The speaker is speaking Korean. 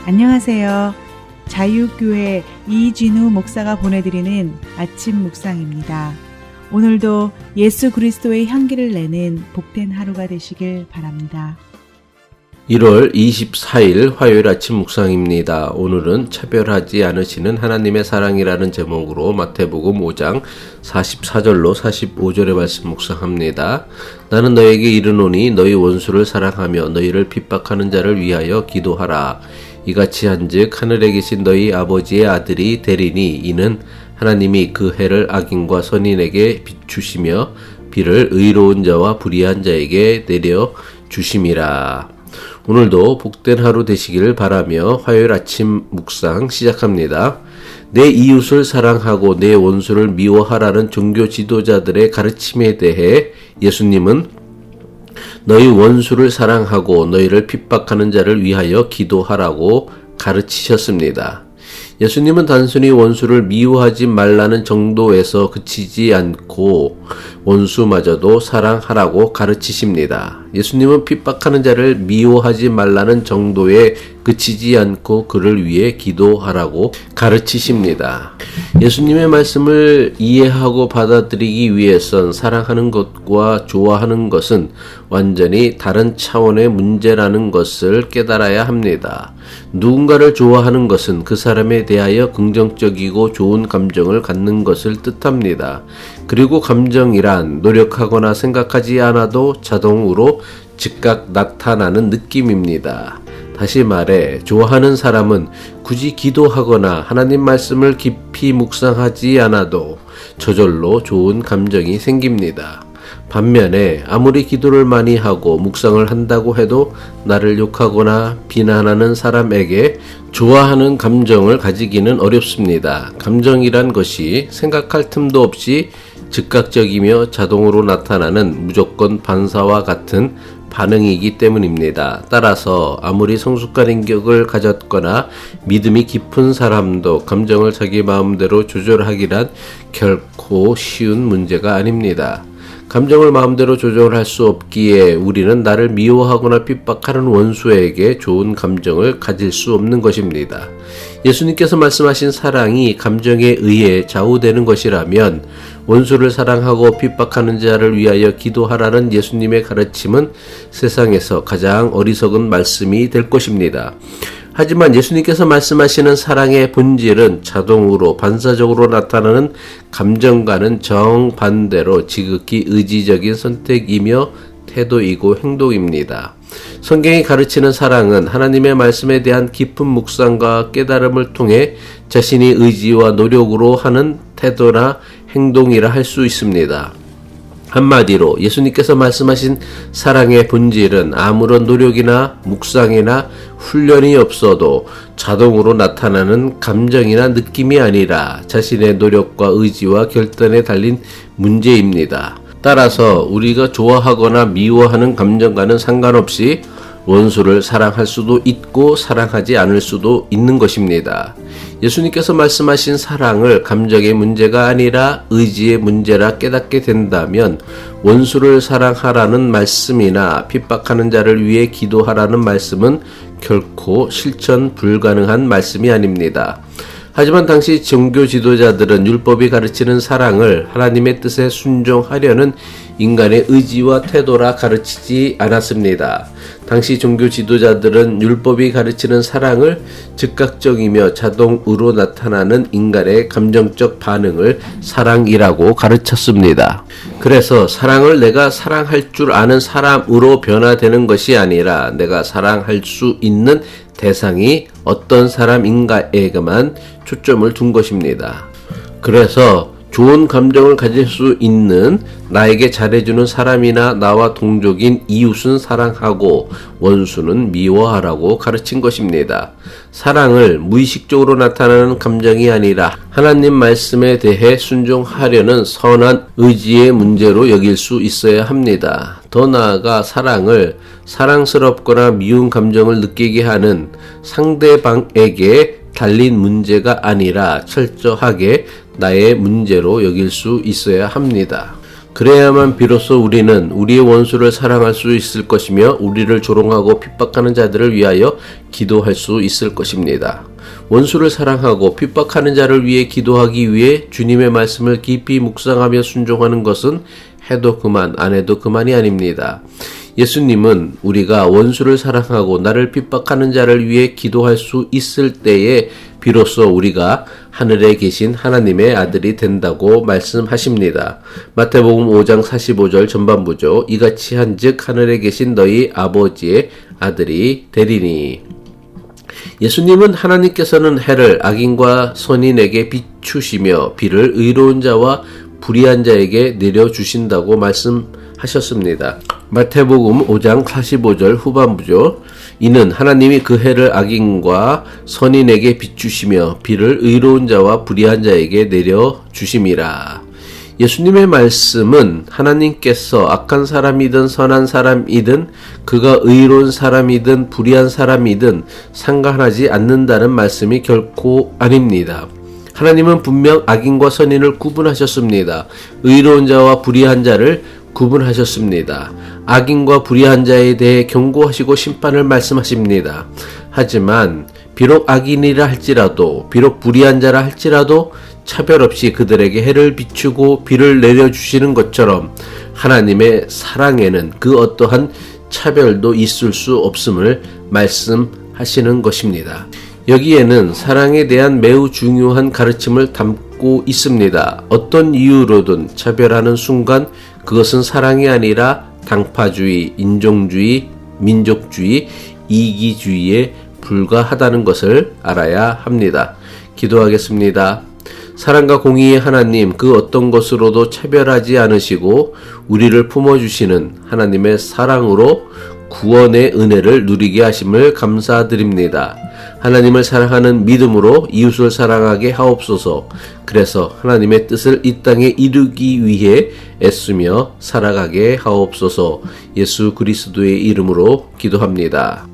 안녕하세요. 자유교회 이진우 목사가 보내드리는 아침 묵상입니다. 오늘도 예수 그리스도의 향기를 내는 복된 하루가 되시길 바랍니다. 1월 24일 화요일 아침 묵상입니다. 오늘은 차별하지 않으시는 하나님의 사랑이라는 제목으로 마태복음 5장 44절로 45절의 말씀 묵상합니다. 나는 너에게 이르노니 너희 원수를 사랑하며 너희를 핍박하는 자를 위하여 기도하라. 이같이 한즉 하늘에 계신 너희 아버지의 아들이 되리니 이는 하나님이 그 해를 악인과 선인에게 비추시며 비를 의로운 자와 불의한 자에게 내려 주심이라. 오늘도 복된 하루 되시기를 바라며 화요일 아침 묵상 시작합니다. 내 이웃을 사랑하고 내 원수를 미워하라는 종교 지도자들의 가르침에 대해 예수님은 너희 원수를 사랑하고 너희를 핍박하는 자를 위하여 기도하라고 가르치셨습니다. 예수님은 단순히 원수를 미워하지 말라는 정도에서 그치지 않고 원수마저도 사랑하라고 가르치십니다. 예수님은 핍박하는 자를 미워하지 말라는 정도에 그치지 않고 그를 위해 기도하라고 가르치십니다. 예수님의 말씀을 이해하고 받아들이기 위해선 사랑하는 것과 좋아하는 것은 완전히 다른 차원의 문제라는 것을 깨달아야 합니다. 누군가를 좋아하는 것은 그 사람에 대하여 긍정적이고 좋은 감정을 갖는 것을 뜻합니다. 그리고 감정이란 노력하거나 생각하지 않아도 자동으로 즉각 나타나는 느낌입니다. 다시 말해 좋아하는 사람은 굳이 기도하거나 하나님 말씀을 깊이 묵상하지 않아도 저절로 좋은 감정이 생깁니다. 반면에 아무리 기도를 많이 하고 묵상을 한다고 해도 나를 욕하거나 비난하는 사람에게 좋아하는 감정을 가지기는 어렵습니다. 감정이란 것이 생각할 틈도 없이 즉각적이며 자동으로 나타나는 무조건 반사와 같은 반응이기 때문입니다. 따라서 아무리 성숙한 인격을 가졌거나 믿음이 깊은 사람도 감정을 자기 마음대로 조절하기란 결코 쉬운 문제가 아닙니다. 감정을 마음대로 조절할 수 없기에 우리는 나를 미워하거나 핍박하는 원수에게 좋은 감정을 가질 수 없는 것입니다. 예수님께서 말씀하신 사랑이 감정에 의해 좌우되는 것이라면 원수를 사랑하고 핍박하는 자를 위하여 기도하라는 예수님의 가르침은 세상에서 가장 어리석은 말씀이 될 것입니다. 하지만 예수님께서 말씀하시는 사랑의 본질은 자동으로 반사적으로 나타나는 감정과는 정반대로 지극히 의지적인 선택이며 태도이고 행동입니다. 성경이 가르치는 사랑은 하나님의 말씀에 대한 깊은 묵상과 깨달음을 통해 자신이 의지와 노력으로 하는 태도나 행동이라 할 수 있습니다. 한마디로 예수님께서 말씀하신 사랑의 본질은 아무런 노력이나 묵상이나 훈련이 없어도 자동으로 나타나는 감정이나 느낌이 아니라 자신의 노력과 의지와 결단에 달린 문제입니다. 따라서 우리가 좋아하거나 미워하는 감정과는 상관없이 원수를 사랑할 수도 있고 사랑하지 않을 수도 있는 것입니다. 예수님께서 말씀하신 사랑을 감정의 문제가 아니라 의지의 문제라 깨닫게 된다면 원수를 사랑하라는 말씀이나 핍박하는 자를 위해 기도하라는 말씀은 결코 실천 불가능한 말씀이 아닙니다. 하지만 당시 종교 지도자들은 율법이 가르치는 사랑을 하나님의 뜻에 순종하려는 인간의 의지와 태도라 가르치지 않았습니다. 당시 종교 지도자들은 율법이 가르치는 사랑을 즉각적이며 자동으로 나타나는 인간의 감정적 반응을 사랑이라고 가르쳤습니다. 그래서 사랑을 내가 사랑할 줄 아는 사람으로 변화되는 것이 아니라 내가 사랑할 수 있는 대상이 어떤 사람인가에게만 초점을 둔 것입니다. 그래서 좋은 감정을 가질 수 있는 나에게 잘해주는 사람이나 나와 동족인 이웃은 사랑하고 원수는 미워하라고 가르친 것입니다. 사랑을 무의식적으로 나타나는 감정이 아니라 하나님 말씀에 대해 순종하려는 선한 의지의 문제로 여길 수 있어야 합니다. 더 나아가 사랑을 사랑스럽거나 미운 감정을 느끼게 하는 상대방에게 달린 문제가 아니라 철저하게 나의 문제로 여길 수 있어야 합니다. 그래야만 비로소 우리는 우리의 원수를 사랑할 수 있을 것이며 우리를 조롱하고 핍박하는 자들을 위하여 기도할 수 있을 것입니다. 원수를 사랑하고 핍박하는 자를 위해 기도하기 위해 주님의 말씀을 깊이 묵상하며 순종하는 것은 해도 그만 안 해도 그만이 아닙니다. 예수님은 우리가 원수를 사랑하고 나를 핍박하는 자를 위해 기도할 수 있을 때에 비로소 우리가 하늘에 계신 하나님의 아들이 된다고 말씀하십니다. 마태복음 5장 45절 전반부죠. 이같이 한즉 하늘에 계신 너희 아버지의 아들이 되리니. 예수님은 하나님께서는 해를 악인과 선인에게 비추시며 비를 의로운 자와 불의한 자에게 내려주신다고 말씀하셨습니다. 마태복음 5장 45절 후반부죠. 이는 하나님이 그 해를 악인과 선인에게 비추시며 비를 의로운 자와 불의한 자에게 내려주심이라. 예수님의 말씀은 하나님께서 악한 사람이든 선한 사람이든 그가 의로운 사람이든 불의한 사람이든 상관하지 않는다는 말씀이 결코 아닙니다. 하나님은 분명 악인과 선인을 구분하셨습니다. 의로운 자와 불의한 자를 구분하셨습니다. 악인과 불의한 자에 대해 경고하시고 심판을 말씀하십니다. 하지만 비록 악인이라 할지라도 비록 불의한 자라 할지라도 차별 없이 그들에게 해를 비추고 비를 내려주시는 것처럼 하나님의 사랑에는 그 어떠한 차별도 있을 수 없음을 말씀하시는 것입니다. 여기에는 사랑에 대한 매우 중요한 가르침을 담고 있습니다. 어떤 이유로든 차별하는 순간 그것은 사랑이 아니라 당파주의, 인종주의, 민족주의, 이기주의에 불과하다는 것을 알아야 합니다. 기도하겠습니다. 사랑과 공의의 하나님, 그 어떤 것으로도 차별하지 않으시고 우리를 품어주시는 하나님의 사랑으로 구원의 은혜를 누리게 하심을 감사드립니다. 하나님을 사랑하는 믿음으로 이웃을 사랑하게 하옵소서. 그래서 하나님의 뜻을 이 땅에 이루기 위해 애쓰며 살아가게 하옵소서. 예수 그리스도의 이름으로 기도합니다.